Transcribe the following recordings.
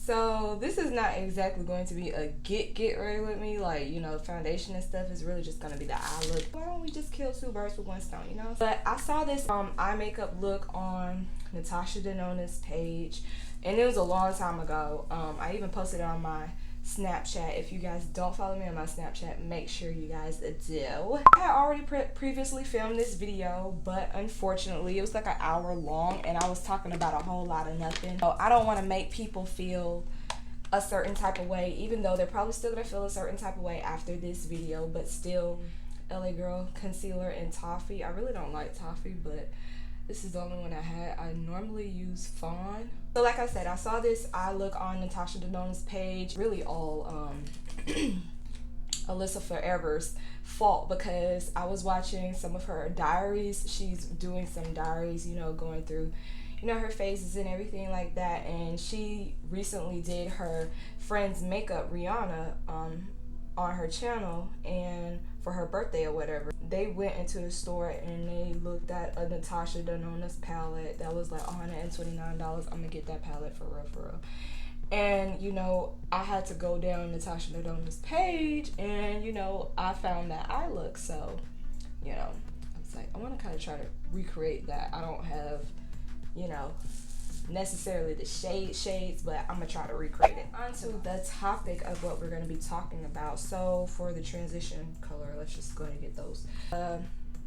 So this is not exactly going to be a get ready with me, like, you know, foundation and stuff is really just gonna be the eye look. Why don't we just kill two birds with one stone, you know? But I saw this eye makeup look on Natasha Denona's page, and it was a long time ago. I even posted it on my Snapchat. If you guys don't follow me on my Snapchat, make sure you guys do. I had already previously filmed this video, but unfortunately it was like an hour long and I was talking about a whole lot of nothing. So I don't want to make people feel a certain type of way, even though they're probably still gonna feel a certain type of way after this video. But still, LA Girl concealer and toffee. I really don't like toffee, but this is the only one I had. I normally use Fawn. So like I said, I saw this eye look on Natasha Denona's page. Really all Alyssa Forever's fault, because I was watching some of her diaries. She's doing some diaries, you know, going through, you know, her phases and everything like that. And she recently did her friend's makeup, Rihanna, on her channel, and for her birthday or whatever, they went into the store and they looked at a Natasha Denona's palette that was like $129. I'm gonna get that palette for real. And you know, I had to go down Natasha Denona's page, and you know, I found that eye look. So you know, I was like, I want to kind of try to recreate that. I don't have, you know, necessarily the shades, but I'm gonna try to recreate it. On to the topic of what we're gonna be talking about. So for the transition color, let's just go ahead and get those.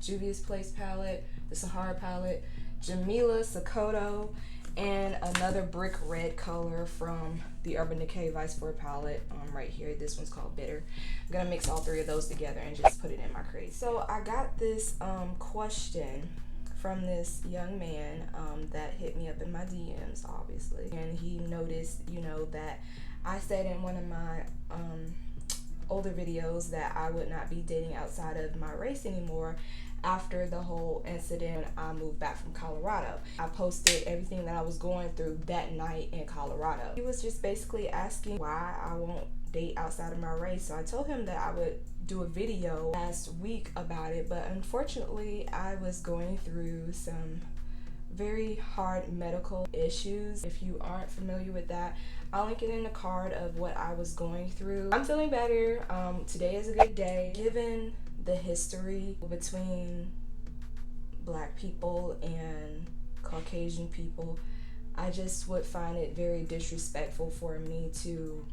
Juvia's Place palette, the Sahara Palette, Jamila, Sokoto, and another brick red color from the Urban Decay Vice 4 palette right here. This one's called Bitter. I'm gonna mix all three of those together and just put it in my crease. So I got this question from this young man that hit me up in my DMs, obviously, and he noticed, you know, that I said in one of my older videos that I would not be dating outside of my race anymore after the whole incident. I moved back from Colorado. I posted everything that I was going through that night in Colorado. He was just basically asking why I won't date outside of my race. So I told him that I would do a video last week about it, but unfortunately I was going through some very hard medical issues. If you aren't familiar with that, I'll link it in the card of what I was going through. I'm feeling better. Today is a good day. Given the history between Black people and Caucasian people, I just would find it very disrespectful for me to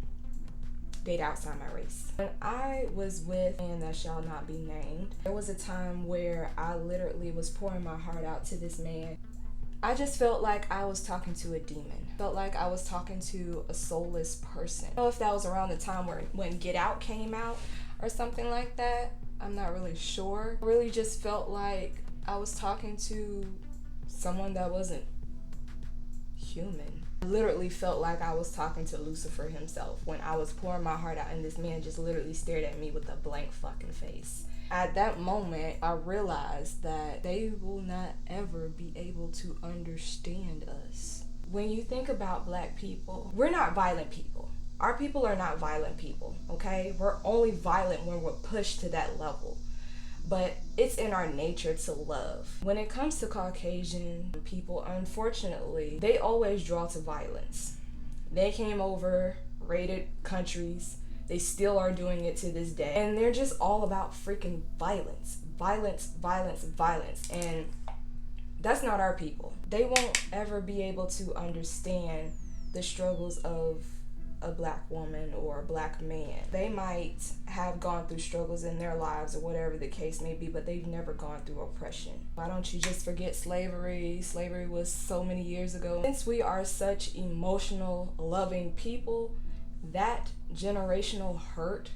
date outside my race. When I was with a man that shall not be named, there was a time where I literally was pouring my heart out to this man. I just felt like I was talking to a demon. Felt like I was talking to a soulless person. I don't know if that was around the time when Get Out came out or something like that. I'm not really sure. I really just felt like I was talking to someone that wasn't human. I literally felt like I was talking to Lucifer himself when I was pouring my heart out, and this man just literally stared at me with a blank fucking face. At that moment, I realized that they will not ever be able to understand us. When you think about Black people, we're not violent people. Our people are not violent people, okay? We're only violent when we're pushed to that level. But it's in our nature to love. When it comes to Caucasian people, unfortunately, they always draw to violence. They came over, raided countries. They still are doing it to this day. And they're just all about freaking violence. Violence, violence, violence. And that's not our people. They won't ever be able to understand the struggles of a Black woman or a Black man. They might have gone through struggles in their lives or whatever the case may be, but they've never gone through oppression. Why don't you just forget slavery? Slavery was so many years ago. Since we are such emotional, loving people, that generational hurt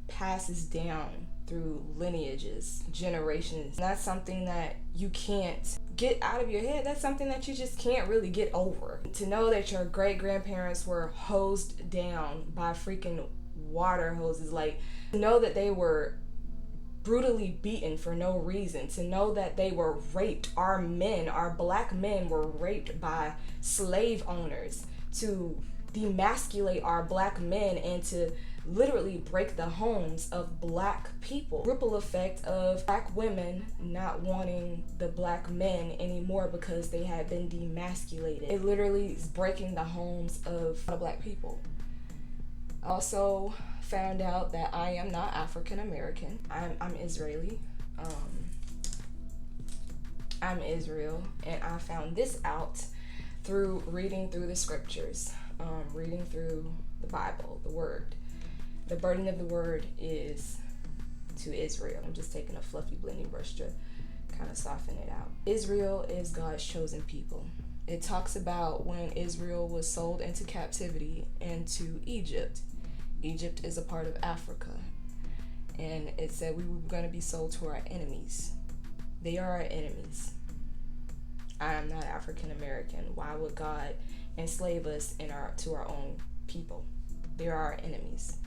passes down through lineages, generations. That's something that you can't get out of your head. That's something that you just can't really get over. To know that your great-grandparents were hosed down by freaking water hoses, like, to know that they were brutally beaten for no reason, to know that they were raped. Our men, our Black men were raped by slave owners to demasculate our Black men and to literally break the homes of black people. Ripple effect of black women not wanting the black men anymore because they had been demasculated. It literally is breaking the homes of black people. Also found out that I am not African American. I'm Israeli. I'm Israel, and I found this out through reading through the scriptures, reading through the Bible, the Word. The burden of the Word is to Israel. I'm just taking a fluffy blending brush to kind of soften it out. Israel is God's chosen people. It talks about when Israel was sold into captivity into Egypt. Egypt is a part of Africa. And it said we were going to be sold to our enemies. They are our enemies. I am not African American. Why would God enslave us to our own people? They are our enemies.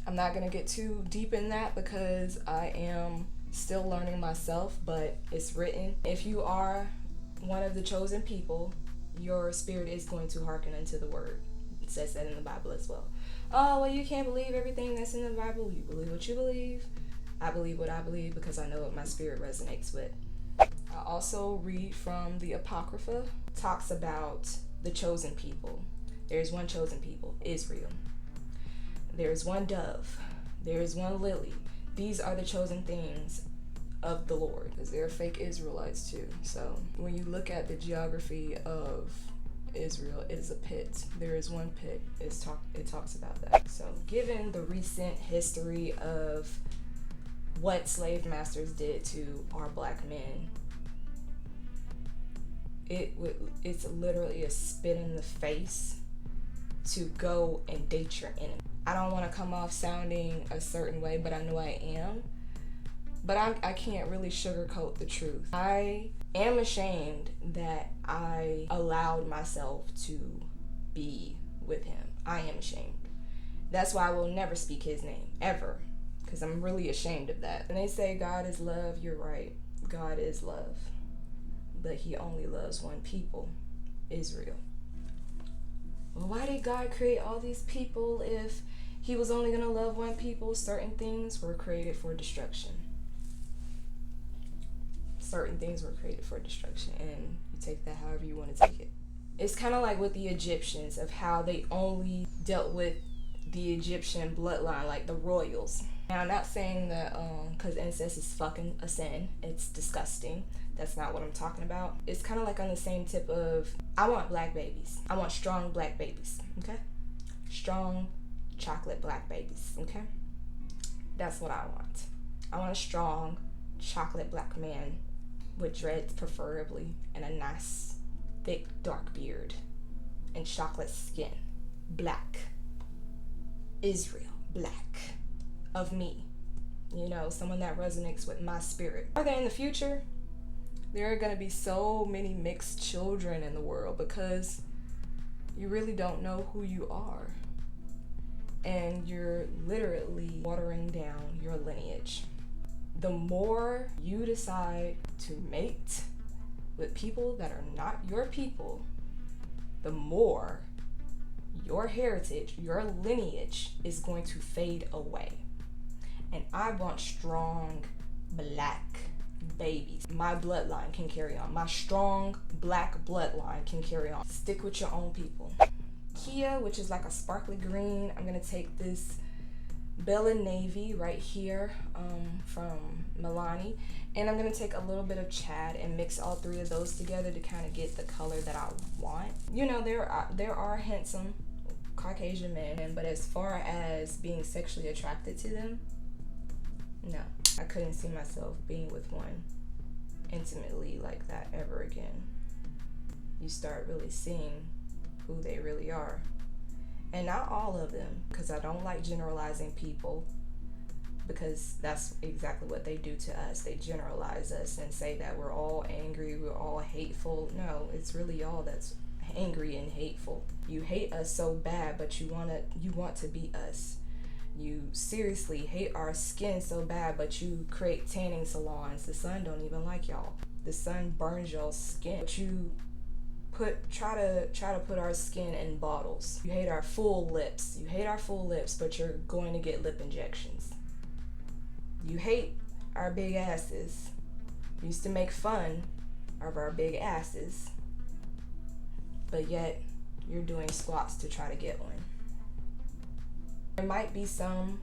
I'm not going to get too deep in that because I am still learning myself, but it's written. If you are one of the chosen people, your spirit is going to hearken unto the word. It says that in the Bible as well. Oh, well, you can't believe everything that's in the Bible. You believe what you believe. I believe what I believe because I know what my spirit resonates with. I also read from the Apocrypha. It talks about the chosen people. There's one chosen people, Israel. There's one dove. There's one lily. These are the chosen things of the Lord, because they're fake Israelites too. So when you look at the geography of Israel, it is a pit. There is one pit. It talks about that. So given the recent history of what slave masters did to our black men, it's literally a spit in the face to go and date your enemy. I don't want to come off sounding a certain way, but I know I am. But I can't really sugarcoat the truth. I am ashamed that I allowed myself to be with him. I am ashamed. That's why I will never speak his name, ever. Because I'm really ashamed of that. And they say God is love. You're right. God is love. But he only loves one people, Israel. Well, why did God create all these people if he was only going to love one people? Certain things were created for destruction. Certain things were created for destruction, and you take that however you want to take it. It's kind of like with the Egyptians, of how they only dealt with the Egyptian bloodline, like the royals. Now, I'm not saying that because incest is fucking a sin. It's disgusting. That's not what I'm talking about. It's kind of like on the same tip of, I want black babies. I want strong black babies, okay? Strong chocolate black babies, okay? That's what I want. I want a strong chocolate black man with dreads preferably, and a nice thick dark beard and chocolate skin. Black. Israel. Black. Of me. You know, someone that resonates with my spirit. Are there in the future? There are going to be so many mixed children in the world because you really don't know who you are. And you're literally watering down your lineage. The more you decide to mate with people that are not your people, the more your heritage, your lineage is going to fade away. And I want strong black babies. My bloodline can carry on. My strong black bloodline can carry on. Stick with your own people. Kia, which is like a sparkly green. I'm going to take this Bella Navy right here from Milani, and I'm going to take a little bit of Chad and mix all three of those together to kind of get the color that I want. You know, there are handsome Caucasian men, but as far as being sexually attracted to them, no. I couldn't see myself being with one intimately like that ever again. You start really seeing who they really are. And not all of them, because I don't like generalizing people, because that's exactly what they do to us. They generalize us and say that we're all angry, we're all hateful. No, it's really y'all that's angry and hateful. You hate us so bad, but you want to be us. You seriously hate our skin so bad, but you create tanning salons. The sun don't even like y'all. The sun burns y'all's skin, but you try to put our skin in bottles. You hate our full lips. You hate our full lips, but you're going to get lip injections. You hate our big asses. You used to make fun of our big asses, but yet you're doing squats to try to get one. There might be some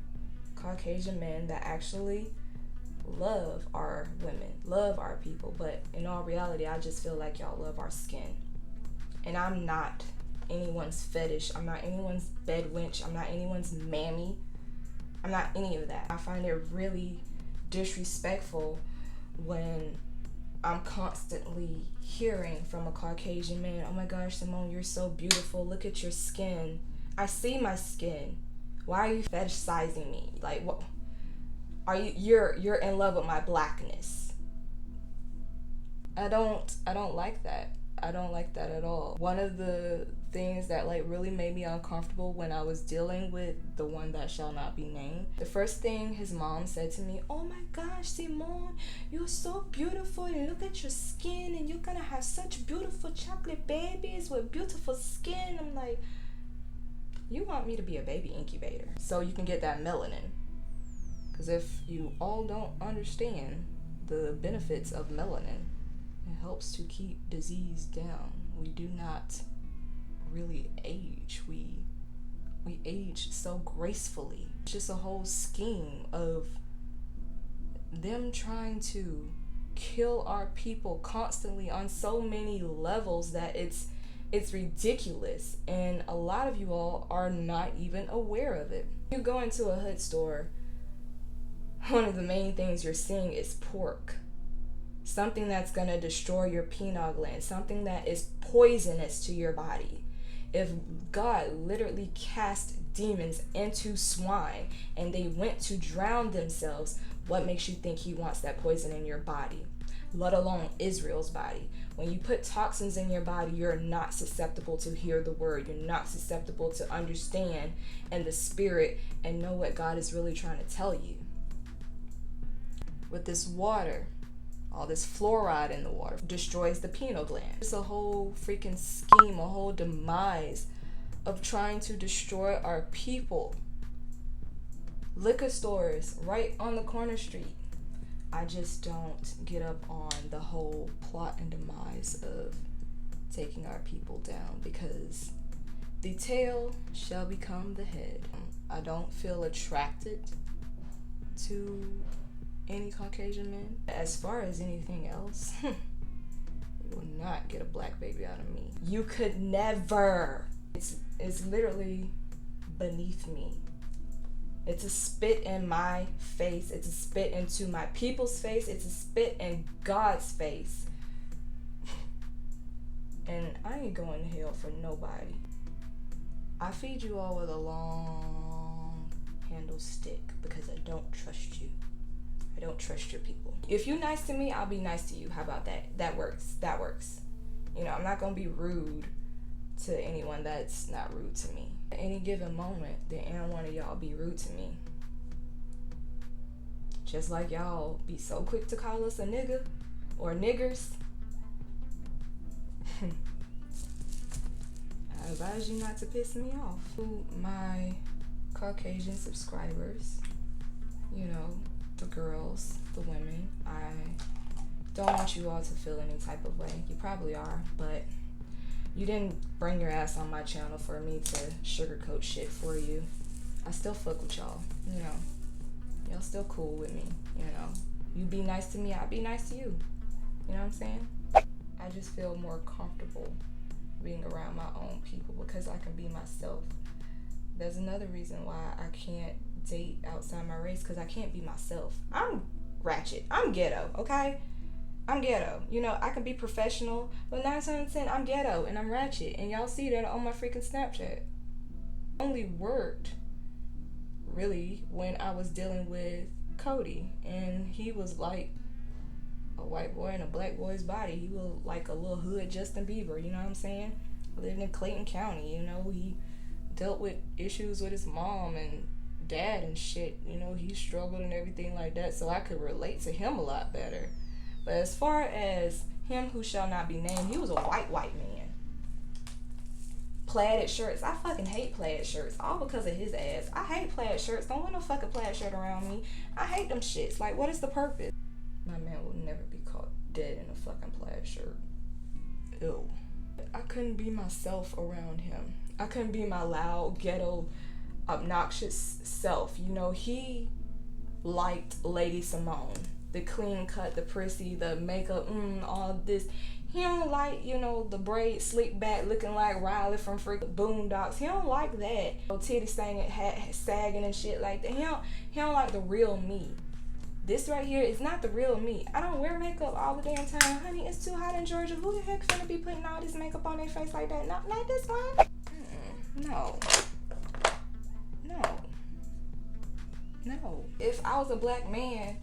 Caucasian men that actually love our women, love our people, but in all reality, I just feel like y'all love our skin. And I'm not anyone's fetish. I'm not anyone's bed wench. I'm not anyone's mammy. I'm not any of that. I find it really disrespectful when I'm constantly hearing from a Caucasian man, oh my gosh, Symone, you're so beautiful. Look at your skin. I see my skin. Why are you fetishizing me? Like, what? Are you're in love with my blackness? I don't like that. I don't like that at all. One of the things that like really made me uncomfortable when I was dealing with the one that shall not be named, the first thing his mom said to me, oh my gosh, Symone, you're so beautiful and look at your skin and you're gonna have such beautiful chocolate babies with beautiful skin. I'm like, you want me to be a baby incubator so you can get that melanin? Because if you all don't understand the benefits of melanin, it helps to keep disease down. We do not really age. We age so gracefully. It's just a whole scheme of them trying to kill our people constantly on so many levels that it's ridiculous, and a lot of you all are not even aware of it. You go into a hood store, one of the main things you're seeing is pork. Something that's gonna destroy your pineal gland, something that is poisonous to your body. If God literally cast demons into swine and they went to drown themselves, what makes you think he wants that poison in your body? Let alone Israel's body. When you put toxins in your body, you're not susceptible to hear the word. You're not susceptible to understand in the spirit and know what God is really trying to tell you. With this water, all this fluoride in the water destroys the pineal gland. It's a whole freaking scheme, a whole demise of trying to destroy our people. Liquor stores right on the corner street. I just don't get up on the whole plot and demise of taking our people down, because the tail shall become the head. I don't feel attracted to any Caucasian men. As far as anything else, you will not get a black baby out of me. You could never. It's literally beneath me. It's a spit in my face. It's a spit into my people's face. It's a spit in God's face. And I ain't going to hell for nobody. I feed you all with a long handle stick because I don't trust you. I don't trust your people. If you're nice to me, I'll be nice to you. How about that? That works. That works. You know, I'm not going to be rude to anyone that's not rude to me. At any given moment, then any one of y'all be rude to me. Just like y'all be so quick to call us a nigga or niggers. I advise you not to piss me off. To my Caucasian subscribers, you know, the girls, the women, I don't want you all to feel any type of way. You probably are, but you didn't bring your ass on my channel for me to sugarcoat shit for you. I still fuck with y'all, you know. Y'all still cool with me, you know. You be nice to me, I'll be nice to you. You know what I'm saying? I just feel more comfortable being around my own people because I can be myself. There's another reason why I can't date outside my race, because I can't be myself. I'm ratchet. I'm ghetto, okay? I'm ghetto. You know, I can be professional, but 9 times out of 10, I'm ghetto and I'm ratchet. And y'all see that on my freaking Snapchat. Only worked, really, when I was dealing with Cody. And he was like a white boy in a black boy's body. He was like a little hood Justin Bieber, you know what I'm saying? Living in Clayton County, you know. He dealt with issues with his mom and dad and shit. You know, he struggled and everything like that. So I could relate to him a lot better. But as far as him who shall not be named, he was a white man. plaid shirts. I fucking hate plaid shirts, all because of his ass. I hate plaid shirts. Don't want no fucking plaid shirt around me. I hate them shits. Like, what is the purpose? My man will never be caught dead in a fucking plaid shirt. Ew. I couldn't be myself around him. I couldn't be my loud, ghetto, obnoxious self. You know, he liked Lady Symone. The clean cut, the prissy, the makeup, all this. He don't like, you know, the braid slick back looking like Riley from freaking Boondocks. He don't like that. Titty sagging and shit like that. He don't like the real me. This right here is not the real me. I don't wear makeup all the damn time. Honey, it's too hot in Georgia. Who the heck finna be putting all this makeup on their face like that? Not like this one. No. If I was a black man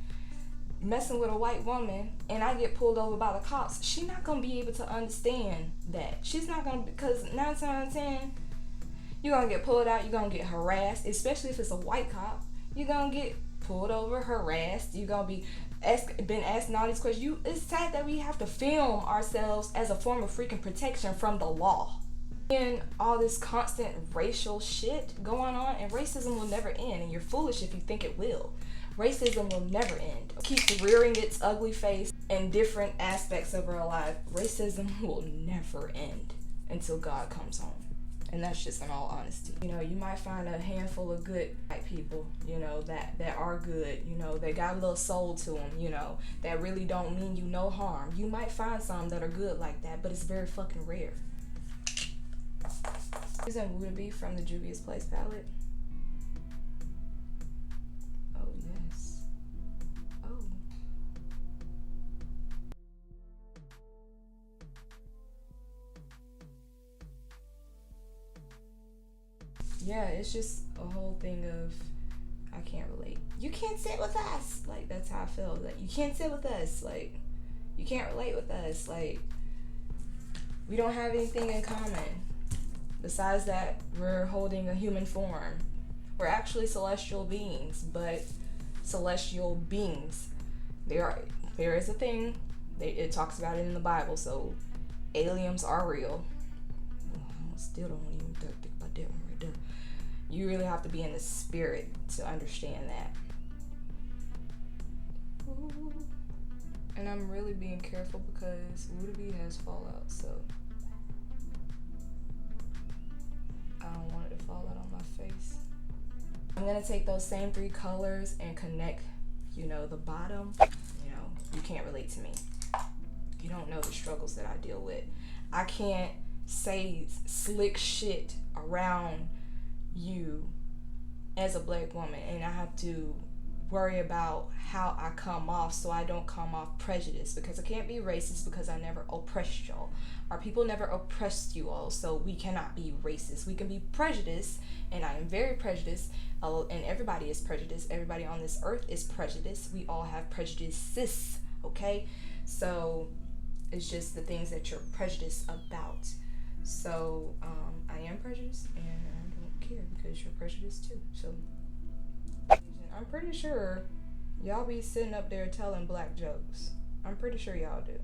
messing with a white woman and I get pulled over by the cops, she's not gonna be able to understand that. She's not gonna, because 9 times out of 10, you're gonna get pulled out, you're gonna get harassed, especially if it's a white cop. You're gonna get pulled over, harassed, you're gonna be been asking all these questions. It's sad that we have to film ourselves as a form of freaking protection from the law. And all this constant racial shit going on, and racism will never end, and you're foolish if you think it will. Racism will never end. It keeps rearing its ugly face in different aspects of our life. Racism will never end until God comes home. And that's just in all honesty. You know, you might find a handful of good white people, you know, that are good, you know, that got a little soul to them, you know, that really don't mean you no harm. You might find some that are good like that, but it's very fucking rare. Using Would-Be from the Juvia's Place palette. Oh, yes. Oh. Yeah, it's just a whole thing of, I can't relate. You can't sit with us. Like, that's how I feel. Like, you can't sit with us. Like, you can't relate with us. Like, we don't have anything in common. Besides that, we're holding a human form. We're actually celestial beings, but celestial beings. There is a thing. It talks about it in the Bible, so aliens are real. I still don't even think about that one right there. You really have to be in the spirit to understand that. Ooh. And I'm really being careful because Would-Be has fallout, so I don't want it to fall out on my face. I'm gonna take those same 3 colors and connect, you know, the bottom. You know, you can't relate to me. You don't know the struggles that I deal with. I can't say slick shit around you as a black woman, and I have to worry about how I come off so I don't come off prejudiced, because I can't be racist because I never oppressed y'all. Our people never oppressed you all, so we cannot be racist. We can be prejudiced, and I am very prejudiced, and everybody is prejudiced. Everybody on this earth is prejudiced. We all have prejudices, okay? So it's just the things that you're prejudiced about. So I am prejudiced, and I don't care because you're prejudiced too. So I'm pretty sure y'all be sitting up there telling black jokes. I'm pretty sure y'all do.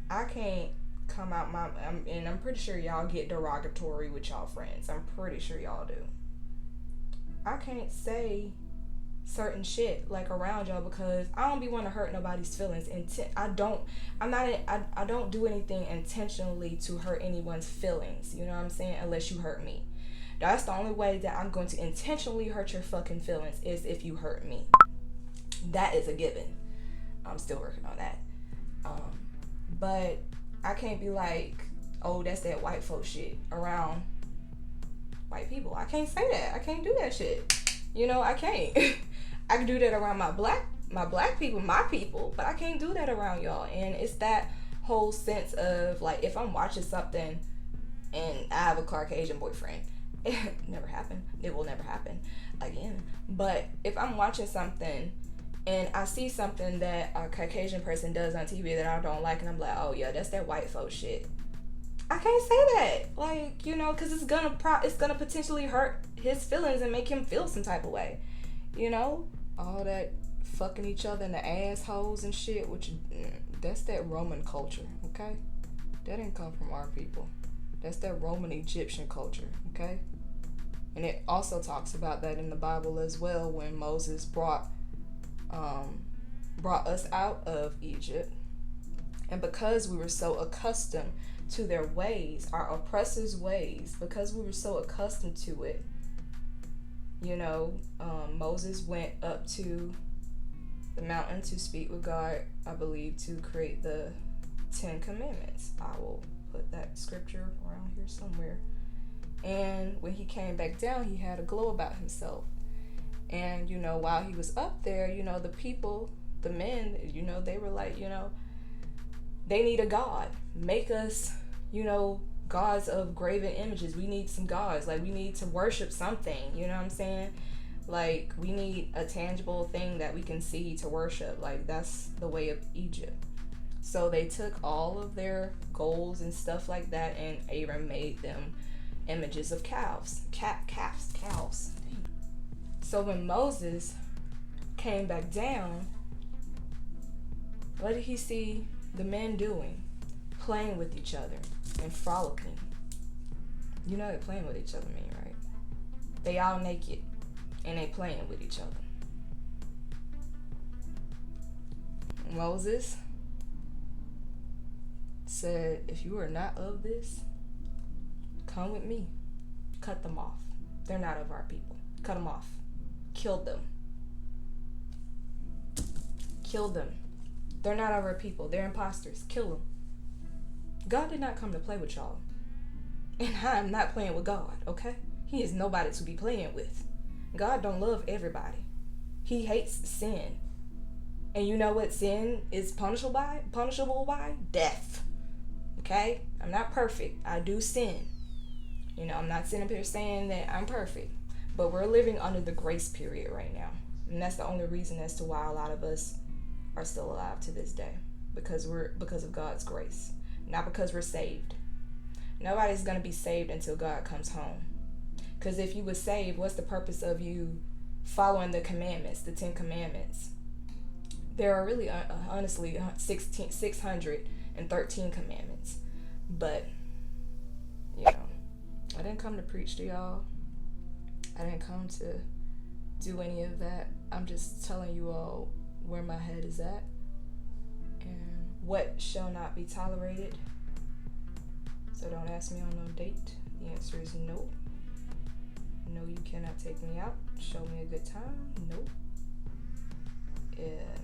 I can't come out and I'm pretty sure y'all get derogatory with y'all friends. I'm pretty sure y'all do. I can't say certain shit like around y'all because I don't be wanting to hurt nobody's feelings. I don't do anything intentionally to hurt anyone's feelings. You know what I'm saying? Unless you hurt me. That's the only way that I'm going to intentionally hurt your fucking feelings is if you hurt me. That is a given. I'm still working on that. But I can't be like, oh, that's that white folk shit around white people. I can't say that. I can't do that shit. You know, I can't. I can do that around my black people, my people, but I can't do that around y'all. And it's that whole sense of like, if I'm watching something and I have a Caucasian boyfriend, it never happened. It will never happen again. But if I'm watching something and I see something that a Caucasian person does on TV that I don't like, and I'm like, oh yeah, that's that white folk shit, I can't say that. Like, you know, because it's gonna potentially hurt his feelings and make him feel some type of way. You know, all that fucking each other in the assholes and shit, which that's that Roman culture, okay? That didn't come from our people. That's that Roman Egyptian culture, okay? And it also talks about that in the Bible as well, when Moses brought us out of Egypt. And because we were so accustomed to their ways, our oppressors' ways, because we were so accustomed to it, Moses went up to the mountain to speak with God, I believe, to create the 10 Commandments. I will put that scripture around here somewhere. And when he came back down, he had a glow about himself. And, while he was up there, the people, the men, they were like, they need a God. Make us, gods of graven images. We need some gods. Like, we need to worship something. You know what I'm saying? Like, we need a tangible thing that we can see to worship. Like, that's the way of Egypt. So they took all of their goals and stuff like that, and Aaron made them images of cows. Cows. So when Moses came back down, what did he see the men doing? Playing with each other and frolicking. You know what playing with each other mean, right? They all naked and they playing with each other. Moses said, if you are not of this, come with me. Cut them off. They're not of our people. Cut them off. Kill them. Kill them. They're not of our people. They're imposters. Kill them. God did not come to play with y'all. And I'm not playing with God, okay? He is nobody to be playing with. God don't love everybody. He hates sin. And you know what sin is punishable by? Death. Okay? I'm not perfect. I do sin. I'm not sitting up here saying that I'm perfect. But we're living under the grace period right now. And that's the only reason as to why a lot of us are still alive to this day. Because of God's grace. Not because we're saved. Nobody's going to be saved until God comes home. Because if you were saved, what's the purpose of you following the commandments, the 10 Commandments? There are really, honestly, 613 commandments. But, I didn't come to preach to y'all. I didn't come to do any of that. I'm just telling you all where my head is at. And what shall not be tolerated. So don't ask me on no date. The answer is no. No, you cannot take me out. Show me a good time. Nope.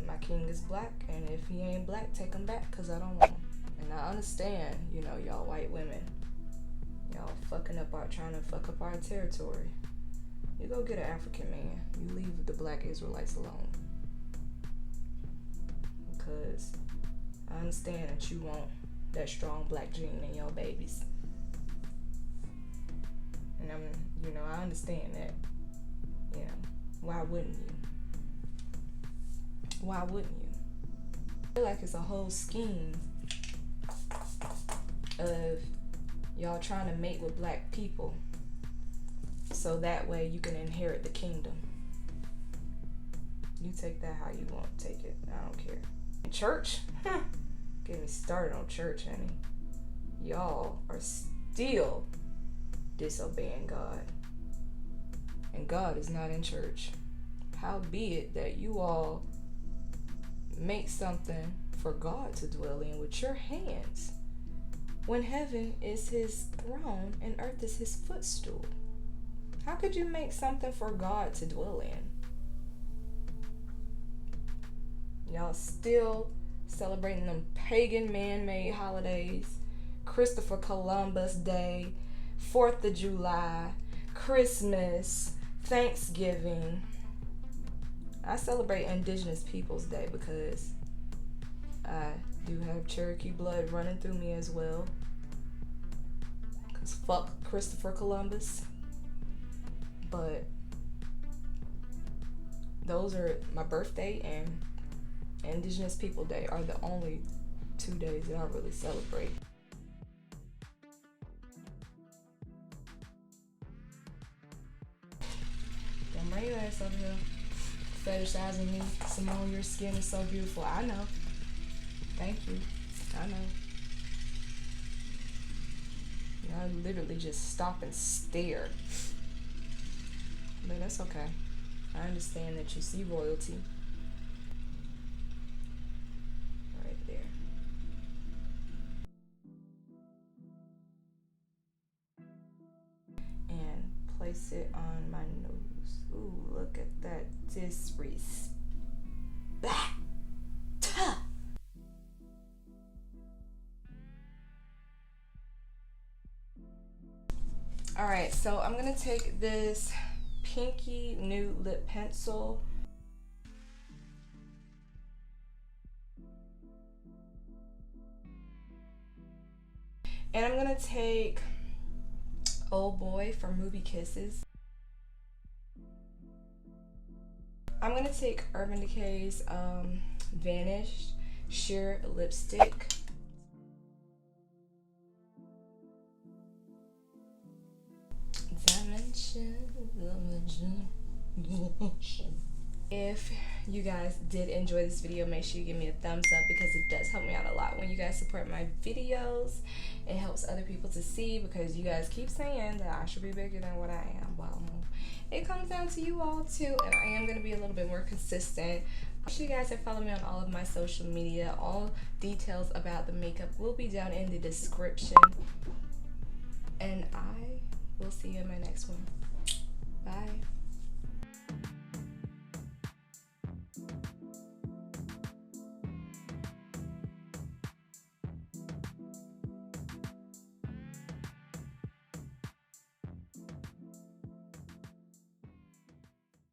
My king is black, and if he ain't black, take him back, because I don't want him. And I understand, y'all white women, y'all trying to fuck up our territory. You go get an African man. You leave the black Israelites alone. Because I understand that you want that strong black gene in your babies. And I understand that. Why wouldn't you? Why wouldn't you? I feel like it's a whole scheme of y'all trying to mate with black people so that way you can inherit the kingdom. You take that how you want to take it. I don't care. Church? Get me started on church, honey. Y'all are still disobeying God. And God is not in church. Howbeit that you all make something for God to dwell in with your hands, when heaven is his throne and earth is his footstool. How could you make something for God to dwell in? Y'all still celebrating them pagan man-made holidays. Christopher Columbus Day, 4th of July, Christmas, Thanksgiving. I celebrate Indigenous Peoples Day because I do have Cherokee blood running through me as well. Because fuck Christopher Columbus. But those are my birthday and Indigenous People Day are the only 2 days that I really celebrate. Don't bring your ass over here fetishizing me. Symone, your skin is so beautiful. I know. Thank you. I know. I literally just stop and stare. But that's okay. I understand that you see royalty. Right there. And place it on my nose. Ooh, look at that disrespect. Alright, so I'm going to take this pinky nude lip pencil. And I'm going to take Old Boy from Movie Kisses. I'm going to take Urban Decay's Vanished Sheer Lipstick. If you guys did enjoy this video, make sure you give me a thumbs up because it does help me out a lot when you guys support my videos. It helps other people to see because you guys keep saying that I should be bigger than what I am. Well, it comes down to you all too, and I am going to be a little bit more consistent. Make sure you guys have followed me on all of my social media. All details about the makeup will be down in the description. And I will see you in my next one. Bye.